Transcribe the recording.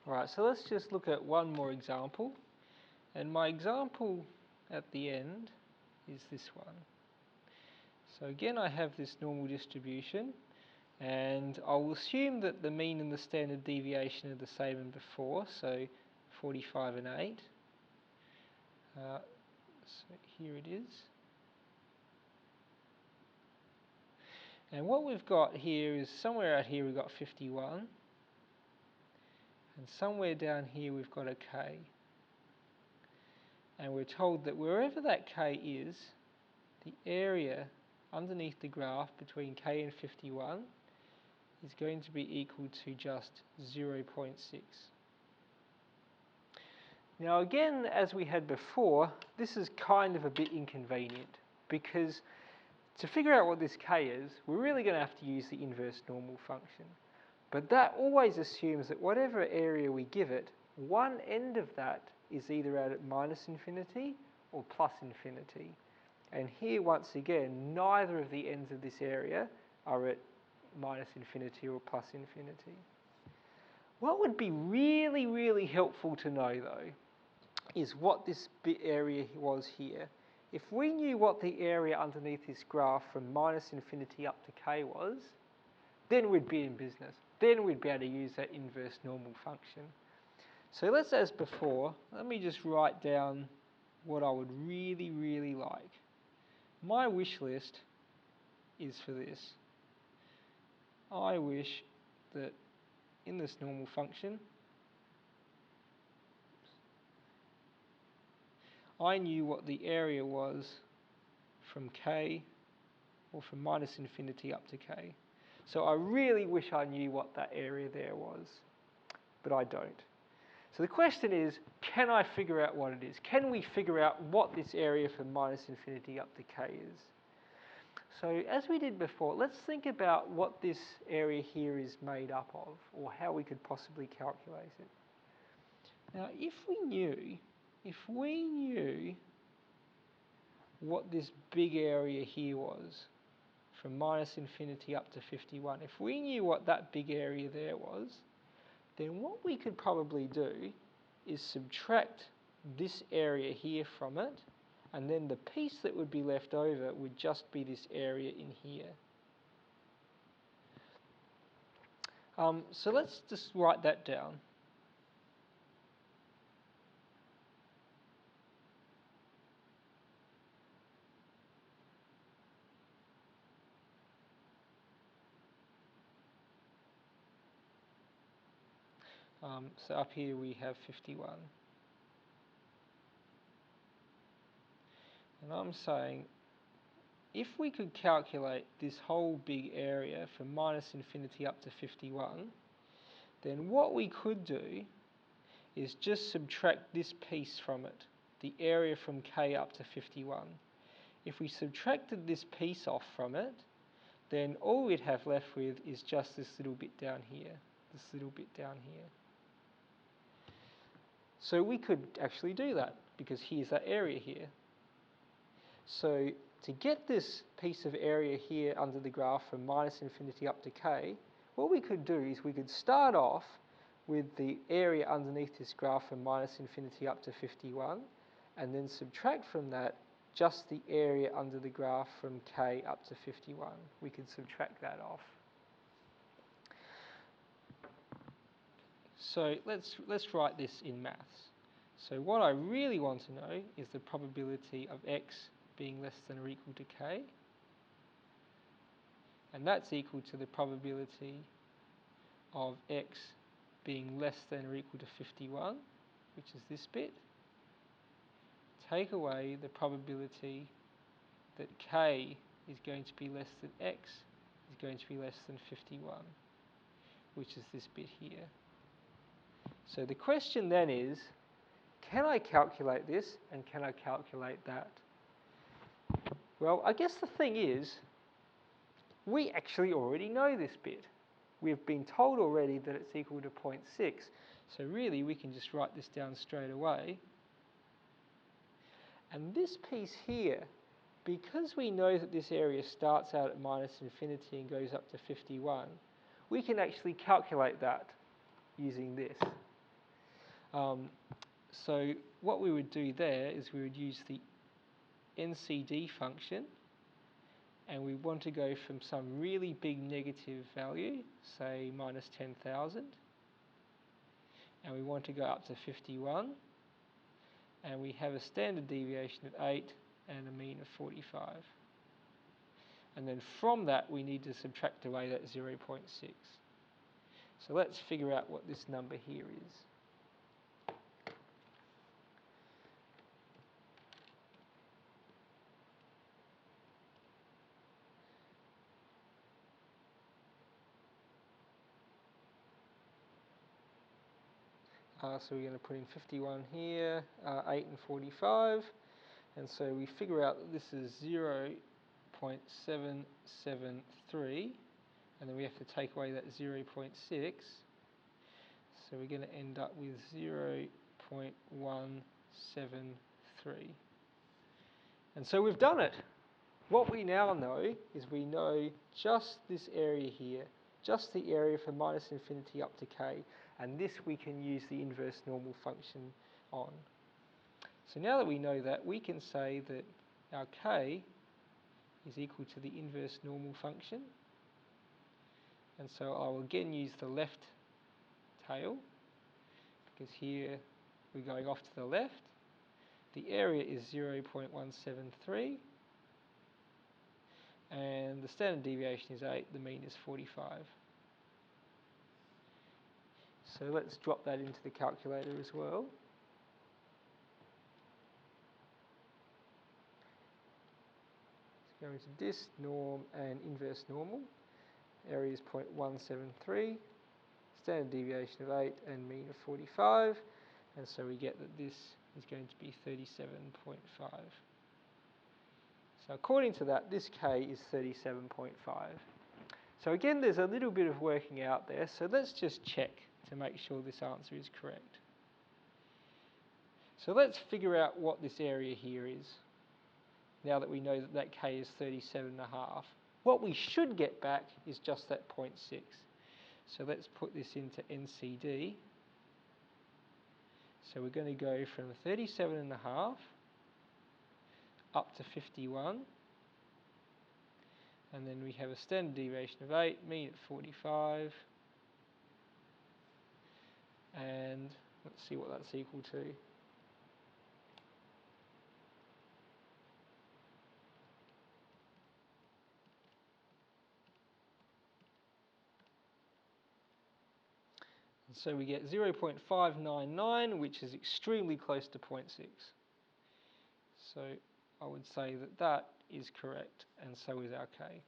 Right, so let's just look at one more example. And my example at the end is this one. So again, I have this normal distribution, and I'll assume that the mean and the standard deviation are the same as before, so 45 and 8. So here it is. And what we've got here is somewhere out here we've got 51, and somewhere down here we've got a k. And we're told that wherever that k is, the area underneath the graph between k and 51 is going to be equal to just 0.6. Now again, as we had before, this is kind of a bit inconvenient, because to figure out what this k is, we're really going to have to use the inverse normal function. But that always assumes that whatever area we give it, one end of that is either out at minus infinity or plus infinity. And here, once again, neither of the ends of this area are at minus infinity or plus infinity. What would be really, really helpful to know, though, is what this bit area was here. If we knew what the area underneath this graph from minus infinity up to k was, then we'd be in business. Then we'd be able to use that inverse normal function. So let's, as before, let me just write down what I would really, really like. My wish list is for this. I wish that in this normal function, I knew what the area was from k, or from minus infinity up to k. So I really wish I knew what that area there was, but I don't. So the question is, can I figure out what it is? Can we figure out what this area from minus infinity up to k is? So as we did before, let's think about what this area here is made up of, or how we could possibly calculate it. Now, if we knew what this big area here was, from minus infinity up to 51, if we knew what that big area there was, then what we could probably do is subtract this area here from it, and then the piece that would be left over would just be this area in here. So let's just write that down. So up here we have 51. And I'm saying, if we could calculate this whole big area from minus infinity up to 51, then what we could do is just subtract this piece from it, the area from k up to 51. If we subtracted this piece off from it, then all we'd have left with is just this little bit down here, this little bit down here. So we could actually do that, because here's that area here. So to get this piece of area here under the graph from minus infinity up to k, what we could do is we could start off with the area underneath this graph from minus infinity up to 51, and then subtract from that just the area under the graph from k up to 51. We could subtract that off. So let's write this in maths. So what I really want to know is the probability of x being less than or equal to k, and that's equal to the probability of x being less than or equal to 51, which is this bit. Take away the probability that k is going to be less than x is going to be less than 51, which is this bit here. So the question then is, can I calculate this and can I calculate that? Well, I guess the thing is, we actually already know this bit. We've been told already that it's equal to 0.6, so really we can just write this down straight away. And this piece here, because we know that this area starts out at minus infinity and goes up to 51, we can actually calculate that using this. So what we would do there is we would use the NCD function, and we want to go from some really big negative value, say minus 10,000, and we want to go up to 51, and we have a standard deviation of 8 and a mean of 45. And then from that we need to subtract away that 0.6. So let's figure out what this number here is. So we're going to put in 51 here, 8 and 45, and so we figure out that this is 0.773, and then we have to take away that 0.6, so we're going to end up with 0.173. And so we've done it. What we now know is we know just this area here, just the area from minus infinity up to k, and this we can use the inverse normal function on. So now that we know that, we can say that our k is equal to the inverse normal function, and so I will again use the left tail, because here we're going off to the left. The area is 0.173, and the standard deviation is 8, the mean is 45. So let's drop that into the calculator as well. Let's go into dis, norm and inverse normal. Area is 0.173, standard deviation of 8 and mean of 45, and so we get that this is going to be 37.5. So according to that, this k is 37.5. So again, there's a little bit of working out there, so let's just check to make sure this answer is correct. So let's figure out what this area here is, now that we know that that k is 37.5. What we should get back is just that 0.6. So let's put this into NCD. So we're going to go from 37.5 up to 51. And then we have a standard deviation of 8, mean at 45. And let's see what that's equal to. And so we get 0.599, which is extremely close to 0.6. So I would say that that is correct, and so is our k.